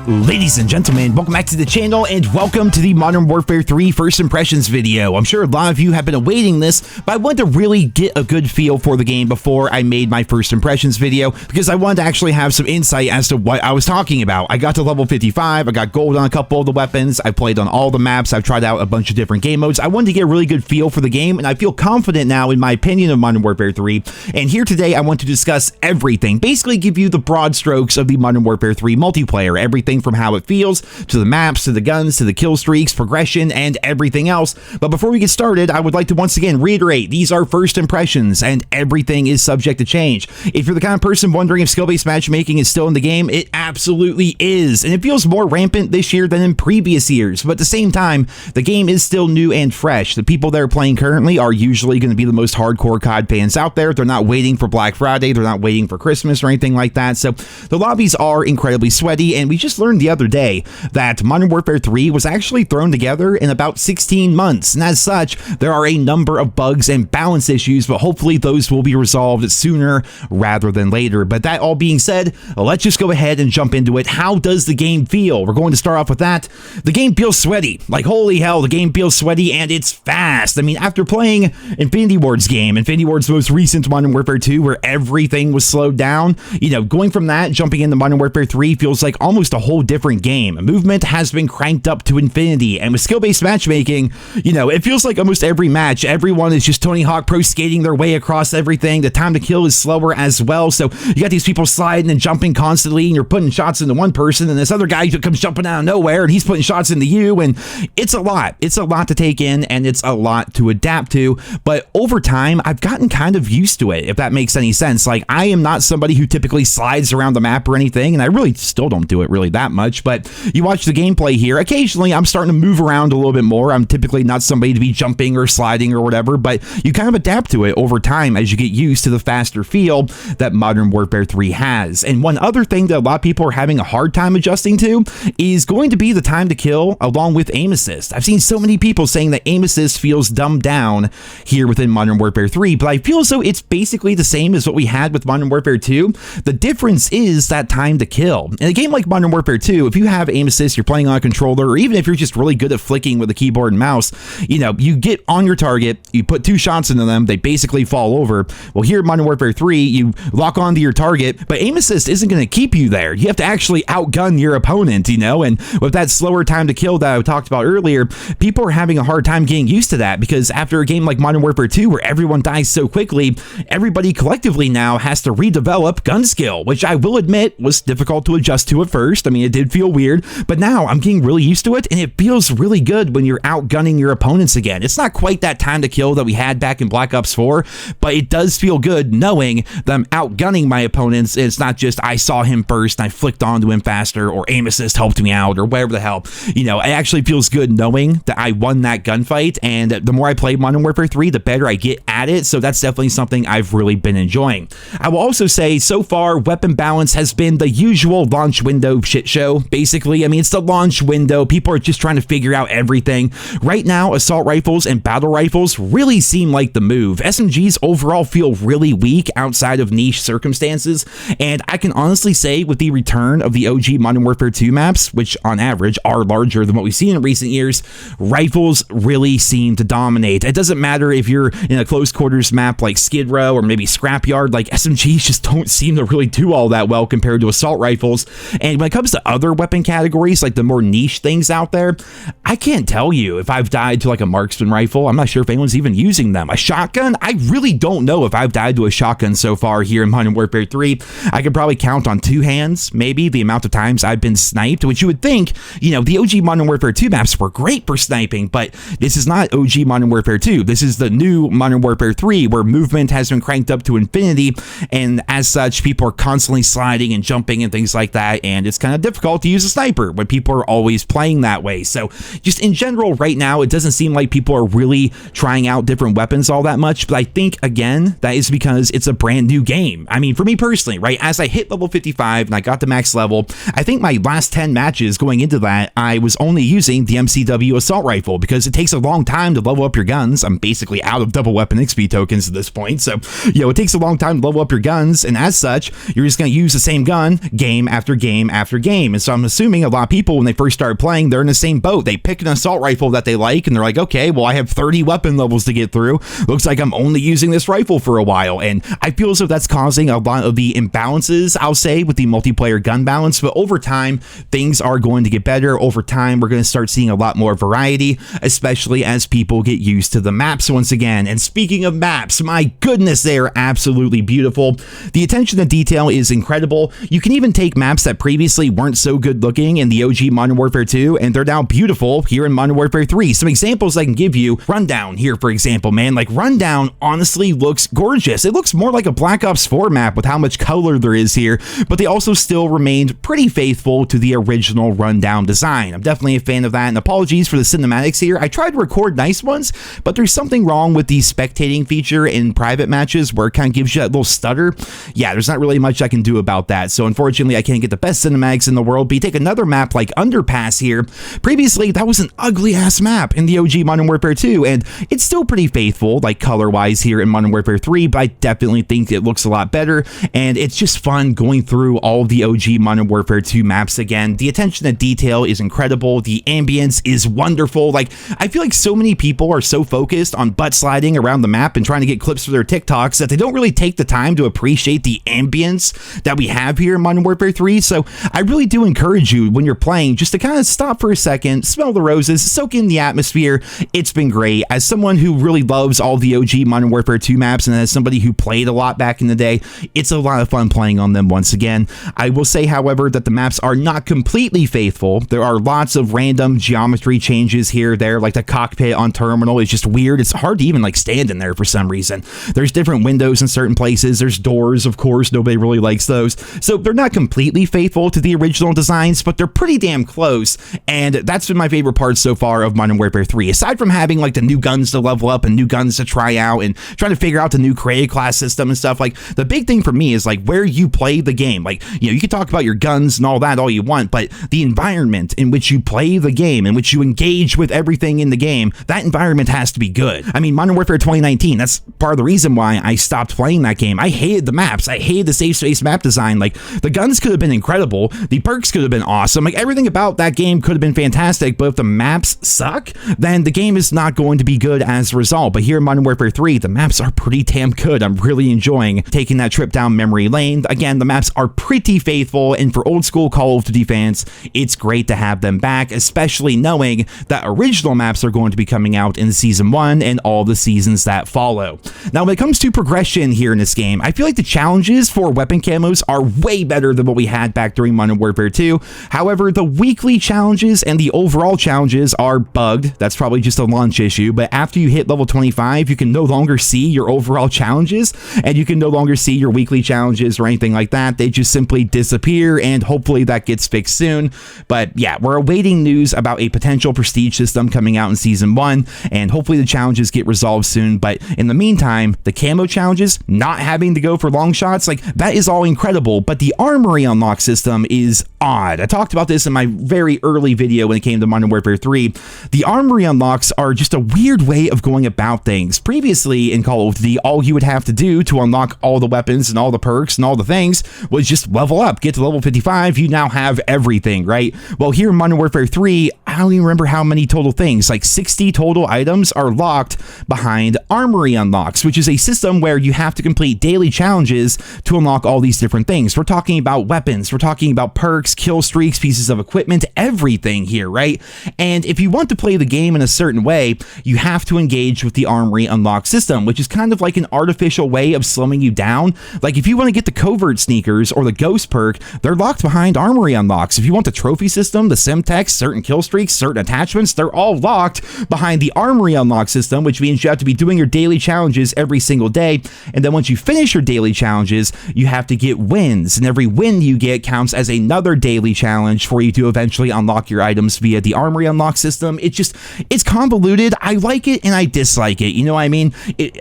Ladies and gentlemen, welcome back to the channel and welcome to the Modern Warfare 3 First Impressions video. I'm sure a lot of you have been awaiting this, but I wanted to really get a good feel for the game before I made my First Impressions video because I wanted to actually have some insight as to what I was talking about. I got to level 55, I got gold on a couple of the weapons, I played on all the maps, I've tried out a bunch of different game modes. I wanted to get a really good feel for the game, and I feel confident now in my opinion of Modern Warfare 3. And here today, I want to discuss everything, basically give you the broad strokes of the Modern Warfare 3 multiplayer, everything from how it feels, to the maps, to the guns, to the kill streaks, progression, and everything else. But before we get started, I would like to once again reiterate, these are first impressions, and everything is subject to change. If you're the kind of person wondering if skill-based matchmaking is still in the game, it absolutely is, and it feels more rampant this year than in previous years. But at the same time, the game is still new and fresh. The people that are playing currently are usually going to be the most hardcore COD fans out there. They're not waiting for Black Friday, they're not waiting for Christmas or anything like that, so the lobbies are incredibly sweaty, and we just learned the other day that Modern Warfare 3 was actually thrown together in about 16 months, and as such, there are a number of bugs and balance issues, but hopefully those will be resolved sooner rather than later. But that all being said, let's just go ahead and jump into it. How does the game feel? We're going to start off with that. The game feels sweaty. Like, holy hell, the game feels sweaty, and it's fast. I mean, after playing Infinity Ward's game, Infinity Ward's most recent Modern Warfare 2, where everything was slowed down, you know, going from that, jumping into Modern Warfare 3 feels like almost a whole different game. Movement has been cranked up to infinity, and with skill-based matchmaking, you know, it feels like almost every match, everyone is just Tony Hawk pro skating their way across everything. The time to kill is slower as well, so you got these people sliding and jumping constantly, and you're putting shots into one person, and this other guy comes jumping out of nowhere, and he's putting shots into you, and it's a lot. It's a lot to take in, and it's a lot to adapt to, but over time, I've gotten kind of used to it, if that makes any sense. Like, I am not somebody who typically slides around the map or anything, and I really still don't do it really that much, but you watch the gameplay here, occasionally I'm starting to move around a little bit more. I'm typically not somebody to be jumping or sliding or whatever, but you kind of adapt to it over time as you get used to the faster feel that Modern Warfare 3 has. And one other thing that a lot of people are having a hard time adjusting to is going to be the time to kill along with aim assist. I've seen so many people saying that aim assist feels dumbed down here within Modern Warfare 3, but I feel as though it's basically the same as what we had with Modern Warfare 2. The difference is that time to kill. In a game like Modern Warfare 2, if you have aim assist, you're playing on a controller, or even if you're just really good at flicking with a keyboard and mouse, you know, you get on your target, you put 2 shots into them, they basically fall over. Well, here in Modern Warfare 3, you lock onto your target, but aim assist isn't going to keep you there. You have to actually outgun your opponent, you know, and with that slower time to kill that I talked about earlier, people are having a hard time getting used to that, because after a game like Modern Warfare 2, where everyone dies so quickly, everybody collectively now has to redevelop gun skill, which I will admit was difficult to adjust to at first. I mean, it did feel weird, but now I'm getting really used to it, and it feels really good when you're outgunning your opponents again. It's not quite that time to kill that we had back in Black Ops 4, but it does feel good knowing that I'm outgunning my opponents. It's not just I saw him first and I flicked onto him faster, or aim assist helped me out, or whatever the hell. You know, it actually feels good knowing that I won that gunfight, and the more I play Modern Warfare 3, the better I get at it, so that's definitely something I've really been enjoying. I will also say, so far, weapon balance has been the usual launch window shit show, basically. I mean, it's the launch window. People are just trying to figure out everything. Right now, assault rifles and battle rifles really seem like the move. SMGs overall feel really weak outside of niche circumstances, and I can honestly say with the return of the OG Modern Warfare 2 maps, which on average are larger than what we've seen in recent years, rifles really seem to dominate. It doesn't matter if you're in a close quarters map like Skid Row or maybe Scrapyard, like SMGs just don't seem to really do all that well compared to assault rifles. And when it comes to other weapon categories, like the more niche things out there, I can't tell you if I've died to like a marksman rifle. I'm not sure if anyone's even using them. A shotgun? I really don't know if I've died to a shotgun so far here in Modern Warfare 3. I could probably count on 2 hands, maybe, the amount of times I've been sniped, which you would think, you know, the OG Modern Warfare 2 maps were great for sniping, but this is not OG Modern Warfare 2. This is the new Modern Warfare 3, where movement has been cranked up to infinity, and as such, people are constantly sliding and jumping and things like that, and it's kind of difficult to use a sniper when people are always playing that way. So just in general, right now, it doesn't seem like people are really trying out different weapons all that much, but I think, again, that is because it's a brand new game. I mean, for me personally, right, as I hit level 55 and I got to max level, I think my last 10 matches going into that, I was only using the MCW assault rifle because it takes a long time to level up your guns. I'm basically out of double weapon XP tokens at this point, so, you know, it takes a long time to level up your guns, and as such, you're just going to use the same gun game after game after game. game. And so I'm assuming a lot of people, when they first start playing, they're in the same boat. They pick an assault rifle that they like, and they're like, okay, well, I have 30 weapon levels to get through. Looks like I'm only using this rifle for a while. And I feel as though that's causing a lot of the imbalances, I'll say, with the multiplayer gun balance. But over time, things are going to get better. Over time, we're going to start seeing a lot more variety, especially as people get used to the maps once again. And speaking of maps, my goodness, they are absolutely beautiful. The attention to detail is incredible. You can even take maps that previously weren't so good looking in the OG Modern Warfare 2, and they're now beautiful here in Modern Warfare 3. Some examples I can give you: Rundown here, for example, man. Like, Rundown honestly looks gorgeous. It looks more like a Black Ops 4 map with how much color there is here, but they also still remained pretty faithful to the original Rundown design. I'm definitely a fan of that, and apologies for the cinematics here. I tried to record nice ones, but there's something wrong with the spectating feature in private matches where it kind of gives you that little stutter. Yeah, there's not really much I can do about that, so unfortunately I can't get the best cinematics in the world. But you take another map like Underpass here. Previously, that was an ugly-ass map in the OG Modern Warfare 2, and it's still pretty faithful, like color-wise here in Modern Warfare 3, but I definitely think it looks a lot better, and it's just fun going through all of the OG Modern Warfare 2 maps again. The attention to detail is incredible. The ambience is wonderful. Like, I feel like so many people are so focused on butt sliding around the map and trying to get clips for their TikToks that they don't really take the time to appreciate the ambience that we have here in Modern Warfare 3. So I really do encourage you, when you're playing, just to kind of stop for a second, smell the roses, soak in the atmosphere. It's been great. As someone who really loves all the OG Modern Warfare 2 maps, and as somebody who played a lot back in the day, it's a lot of fun playing on them once again. I will say, however, that the maps are not completely faithful. There are lots of random geometry changes here or there, like the cockpit on Terminal is just weird. It's hard to even like stand in there for some reason. There's different windows in certain places. There's doors, of course. Nobody really likes those. So they're not completely faithful to the original designs, but they're pretty damn close. And that's been my favorite part so far of Modern Warfare 3. Aside from having like the new guns to level up and new guns to try out and trying to figure out the new creative class system and stuff, like the big thing for me is like where you play the game. Like, you know, you can talk about your guns and all that all you want, but the environment in which you play the game, in which you engage with everything in the game, that environment has to be good. I mean, Modern Warfare 2019, that's part of the reason why I stopped playing that game. I hated the maps. I hated the safe space map design. Like, the guns could have been incredible. The perks could have been awesome. Like, everything about that game could have been fantastic, but if the maps suck, then the game is not going to be good as a result. But here in Modern Warfare 3, the maps are pretty damn good. I'm really enjoying taking that trip down memory lane. Again, the maps are pretty faithful, and for old school Call of Duty fans, it's great to have them back, especially knowing that original maps are going to be coming out in Season 1 and all the seasons that follow. Now, when it comes to progression here in this game, I feel like the challenges for weapon camos are way better than what we had back during Modern Warfare 2. However, the weekly challenges and the overall challenges are bugged. That's probably just a launch issue, but after you hit level 25, you can no longer see your overall challenges, and you can no longer see your weekly challenges or anything like that. They just simply disappear, and hopefully that gets fixed soon. But yeah, we're awaiting news about a potential prestige system coming out in Season 1, and hopefully the challenges get resolved soon. But in the meantime, the camo challenges, not having to go for long shots, like, that is all incredible, but the Armory unlock system is odd. I talked about this in my very early video when it came to Modern Warfare 3. The Armory unlocks are just a weird way of going about things. Previously in Call of Duty, all you would have to do to unlock all the weapons and all the perks and all the things was just level up, get to level 55, you now have everything, right? Well, here in Modern Warfare 3, I don't even remember how many total things, like 60 total items are locked behind Armory unlocks, which is a system where you have to complete daily challenges to unlock all these different things. We're talking about weapons, we're talking about perks, kill streaks, pieces of equipment, everything here, right? And if you want to play the game in a certain way, you have to engage with the Armory unlock system, which is kind of like an artificial way of slowing you down. Like, if you want to get the covert sneakers or the ghost perk, they're locked behind Armory unlocks. If you want the trophy system, the Simtex, certain kill streaks, certain attachments, they're all locked behind the Armory unlock system, which means you have to be doing your daily challenges every single day. And then once you finish your daily challenges, you have to get wins, and every win you get counts as another daily challenge for you to eventually unlock your items via the Armory unlock system. It's convoluted. I like it and I dislike it. You know what I mean?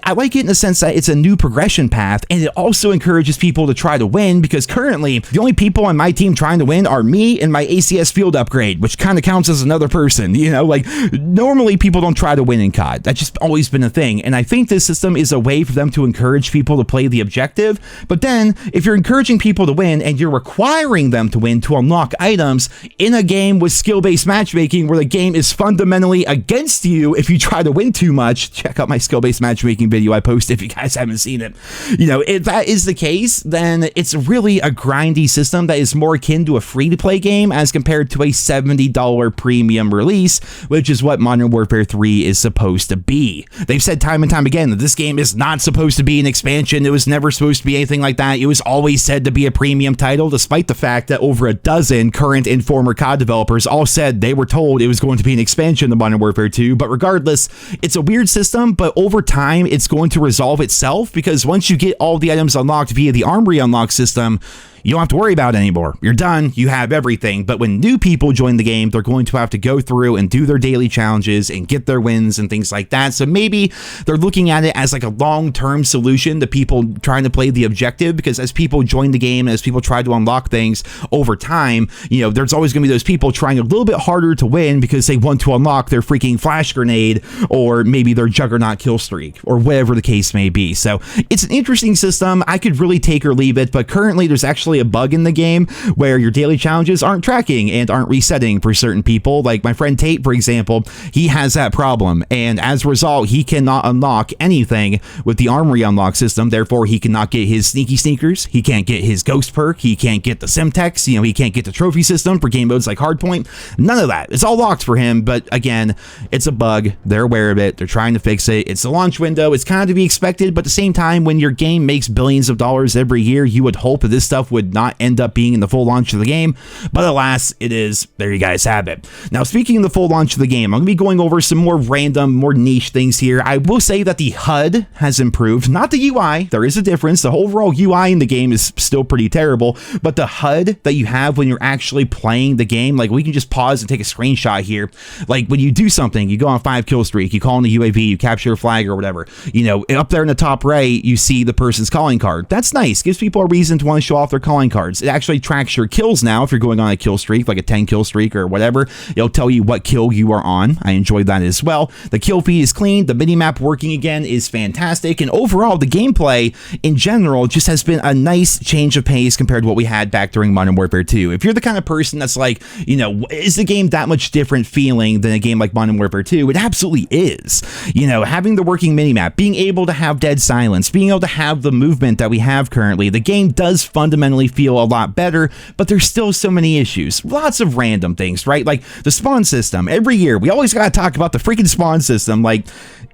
I like it in the sense that it's a new progression path, and it also encourages people to try to win, because currently the only people on my team trying to win are me and my ACS field upgrade, which kind of counts as another person. You know, like, normally people don't try to win in COD. That's just always been a thing, and I think this system is a way for them to encourage people to play the objective. But then if you're encouraging people to win and you're requiring them to win to to unlock items in a game with skill-based matchmaking where the game is fundamentally against you if you try to win too much. Check out my skill-based matchmaking video I posted if you guys haven't seen it. You know, if that is the case, then it's really a grindy system that is more akin to a free-to-play game as compared to a $70 premium release, which is what Modern Warfare 3 is supposed to be. They've said time and time again that this game is not supposed to be an expansion. It was never supposed to be anything like that. It was always said to be a premium title, despite the fact that over a dozen current and former COD developers all said they were told it was going to be an expansion to Modern Warfare 2. But regardless, it's a weird system, but over time, it's going to resolve itself, because once you get all the items unlocked via the Armory unlock system, you don't have to worry about it anymore. You're done. You have everything. But when new people join the game, they're going to have to go through and do their daily challenges and get their wins and things like that. So maybe they're looking at it as like a long-term solution to people trying to play the objective, because as people join the game, as people try to unlock things over time, you know, there's always going to be those people trying a little bit harder to win because they want to unlock their freaking flash grenade or maybe their juggernaut kill streak or whatever the case may be. So it's an interesting system. I could really take or leave it, but currently there's actually a bug in the game where your daily challenges aren't tracking and aren't resetting for certain people. Like my friend Tate, for example, he has that problem, and as a result, he cannot unlock anything with the Armory unlock system. Therefore, he cannot get his sneaky sneakers, he can't get his ghost perk, he can't get the Simtex, you know, he can't get the trophy system for game modes like Hardpoint. None of that. It's all locked for him, but again, it's a bug. They're aware of it. They're trying to fix it. It's the launch window. It's kind of to be expected, but at the same time, when your game makes billions of dollars every year, you would hope that this stuff would not end up being in the full launch of the game, but alas, it is. There you guys have it. Now, speaking of the full launch of the game, I'm going to be going over some more random, more niche things here. I will say that the HUD has improved, not the UI. There is a difference. The overall UI in the game is still pretty terrible, but the HUD that you have when you're actually playing the game, like we can just pause and take a screenshot here. Like when you do something, you go on a 5-kill streak, you call in the UAV, you capture a flag or whatever, you know, up there in the top right, you see the person's calling card. That's nice. Gives people a reason to want to show off their calling cards. It actually tracks your kills now. If you're going on a kill streak, like a 10-kill streak or whatever, it'll tell you what kill you are on. I enjoyed that as well. The kill feed is clean. The minimap working again is fantastic. And overall, the gameplay in general just has been a nice change of pace compared to what we had back during Modern Warfare 2. If you're the kind of person that's like, you know, is the game that much different feeling than a game like Modern Warfare 2? It absolutely is. You know, having the working minimap, being able to have dead silence, being able to have the movement that we have currently, the game does fundamentally feel a lot better, but there's still so many issues. Lots of random things, right? Like the spawn system. Every year, we always got to talk about the freaking spawn system. Like,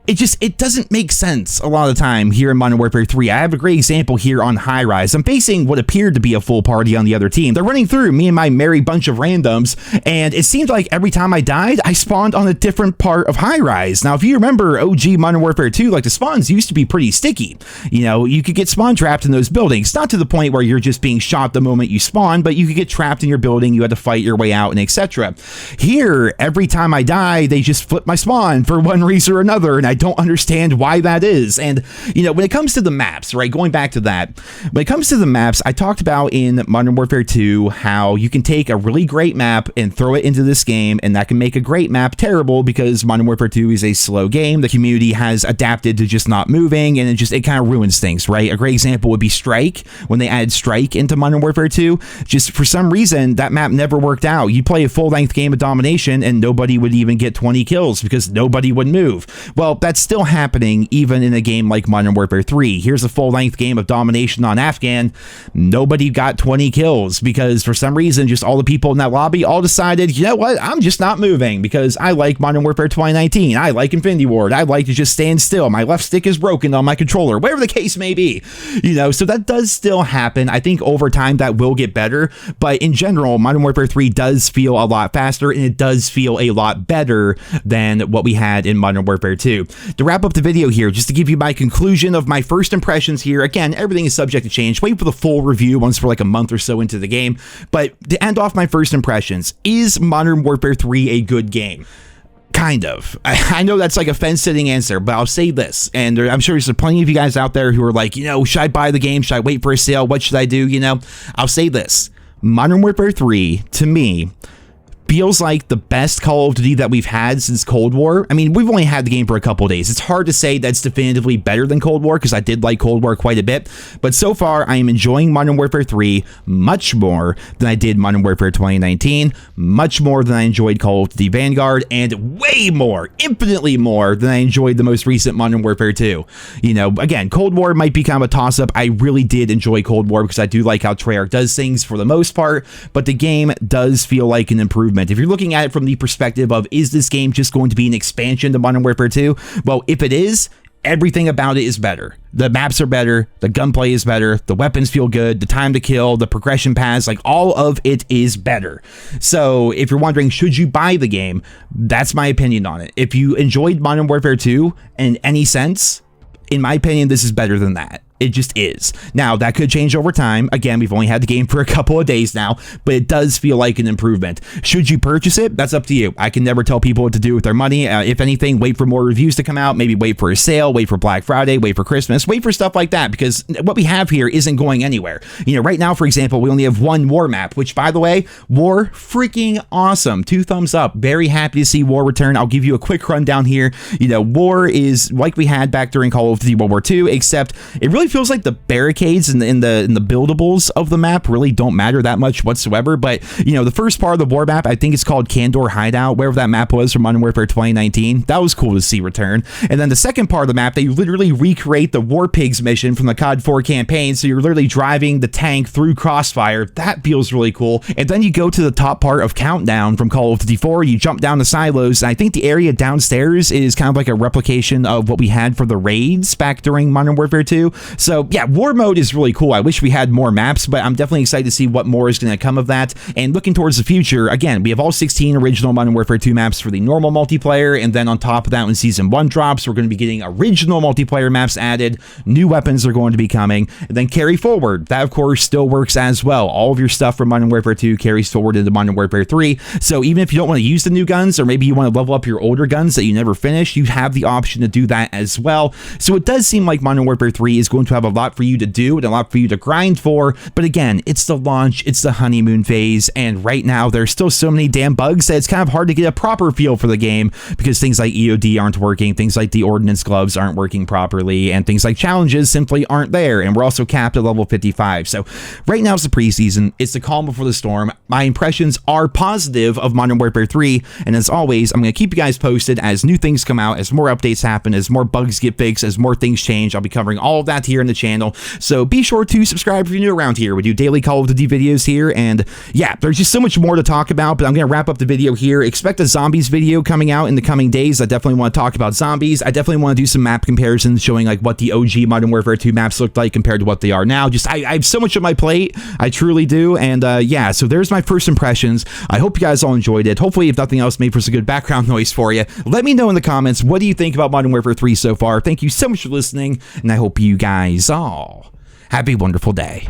it doesn't make sense a lot of the time here in Modern Warfare 3. I have a great example here on High Rise. I'm facing what appeared to be a full party on the other team. They're running through me and my merry bunch of randoms, and it seemed like every time I died, I spawned on a different part of High Rise. Now, if you remember OG Modern Warfare 2, like the spawns used to be pretty sticky. You know, you could get spawn trapped in those buildings, not to the point where you're just being shot the moment you spawn, but you could get trapped in your building, you had to fight your way out, and etc. Here, every time I die, they just flip my spawn for one reason or another, and I don't understand why that is. And, you know, when it comes to the maps, right, going back to that, when it comes to the maps, I talked about in Modern Warfare 2 how you can take a really great map and throw it into this game, and that can make a great map terrible because Modern Warfare 2 is a slow game. The community has adapted to just not moving, and it kind of ruins things, right? A great example would be Strike. When they added Strike into Modern Warfare 2, just for some reason, that map never worked out. You play a full-length game of domination, and nobody would even get 20 kills because nobody would move. Well, that's still happening even in a game like Modern Warfare 3. Here's a full-length game of domination on Afghan. Nobody got 20 kills because for some reason, just all the people in that lobby all decided, you know what, I'm just not moving because I like Modern Warfare 2019. I like Infinity Ward. I like to just stand still. My left stick is broken on my controller, whatever the case may be. You know, so that does still happen. I think over time that will get better, but in general, Modern Warfare 3 does feel a lot faster, and it does feel a lot better than what we had in Modern Warfare 2. To wrap up the video here, just to give you my conclusion of my first impressions here, again, everything is subject to change. Wait for the full review once we're like a month or so into the game, but to end off my first impressions, is Modern Warfare 3 a good game? Kind of. I know that's like a fence-sitting answer, but I'll say this, and I'm sure there's plenty of you guys out there who are like, you know, should I buy the game? Should I wait for a sale? What should I do? You know, I'll say this. Modern Warfare 3, to me, feels like the best Call of Duty that we've had since Cold War. I mean, we've only had the game for a couple of days. It's hard to say that's definitively better than Cold War because I did like Cold War quite a bit. But so far, I am enjoying Modern Warfare 3 much more than I did Modern Warfare 2019, much more than I enjoyed Call of Duty Vanguard, and way more, infinitely more than I enjoyed the most recent Modern Warfare 2. You know, again, Cold War might be kind of a toss-up. I really did enjoy Cold War because I do like how Treyarch does things for the most part, but the game does feel like an improvement. If you're looking at it from the perspective of, is this game just going to be an expansion to Modern Warfare 2? Well, if it is, everything about it is better. The maps are better, the gunplay is better, the weapons feel good, the time to kill, the progression paths, like all of it is better. So if you're wondering, should you buy the game? That's my opinion on it. If you enjoyed Modern Warfare 2 in any sense, in my opinion, this is better than that. It just is. Now, that could change over time. Again, we've only had the game for a couple of days now, but it does feel like an improvement. Should you purchase it? That's up to you. I can never tell people what to do with their money. If anything, wait for more reviews to come out, maybe wait for a sale, wait for Black Friday, wait for Christmas, wait for stuff like that, because what we have here isn't going anywhere. You know, right now, for example, we only have one War map, which, by the way, War, freaking awesome. 2 thumbs up. Very happy to see War return. I'll give you a quick rundown here. You know, War is like we had back during Call of Duty World War II, except it really feels like the barricades and the buildables of the map really don't matter that much whatsoever. But you know, the first part of the War map, I think it's called Candor Hideout, wherever that map was from Modern Warfare 2019. That was cool to see return. And then the second part of the map, they literally recreate the War Pigs mission from the COD 4 campaign. So you're literally driving the tank through Crossfire. That feels really cool. And then you go to the top part of Countdown from Call of Duty 4. You jump down the silos, and I think the area downstairs is kind of like a replication of what we had for the raids back during Modern Warfare 2. So yeah, War mode is really cool. I wish we had more maps, but I'm definitely excited to see what more is going to come of that. And looking towards the future, again, we have all 16 original Modern Warfare 2 maps for the normal multiplayer, and then on top of that, when Season 1 drops, we're going to be getting original multiplayer maps added, new weapons are going to be coming, and then carry forward. That, of course, still works as well. All of your stuff from Modern Warfare 2 carries forward into Modern Warfare 3, so even if you don't want to use the new guns, or maybe you want to level up your older guns that you never finished, you have the option to do that as well. So it does seem like Modern Warfare 3 is going to have a lot for you to do and a lot for you to grind for, but again, it's the launch, it's the honeymoon phase, and right now there's still so many damn bugs that it's kind of hard to get a proper feel for the game, because things like EOD aren't working, things like the ordnance gloves aren't working properly, and things like challenges simply aren't there, and we're also capped at level 55. So right now it's the preseason, it's the calm before the storm. My impressions are positive of Modern Warfare 3, and as always, I'm going to keep you guys posted as new things come out, as more updates happen, as more bugs get fixed, as more things change. I'll be covering all of that here in the channel, so be sure to subscribe if you're new around here. We do daily Call of Duty videos here, and yeah, there's just so much more to talk about, but I'm going to wrap up the video here. Expect a zombies video coming out in the coming days. I definitely want to talk about zombies. I definitely want to do some map comparisons showing like what the OG Modern Warfare 2 maps looked like compared to what they are now. Just I have so much on my plate. I truly do, and yeah, so there's my first impressions. I hope you guys all enjoyed it. Hopefully, if nothing else, made for some good background noise for you. Let me know in the comments, what do you think about Modern Warfare 3 so far? Thank you so much for listening, and I hope you guys all have a wonderful day.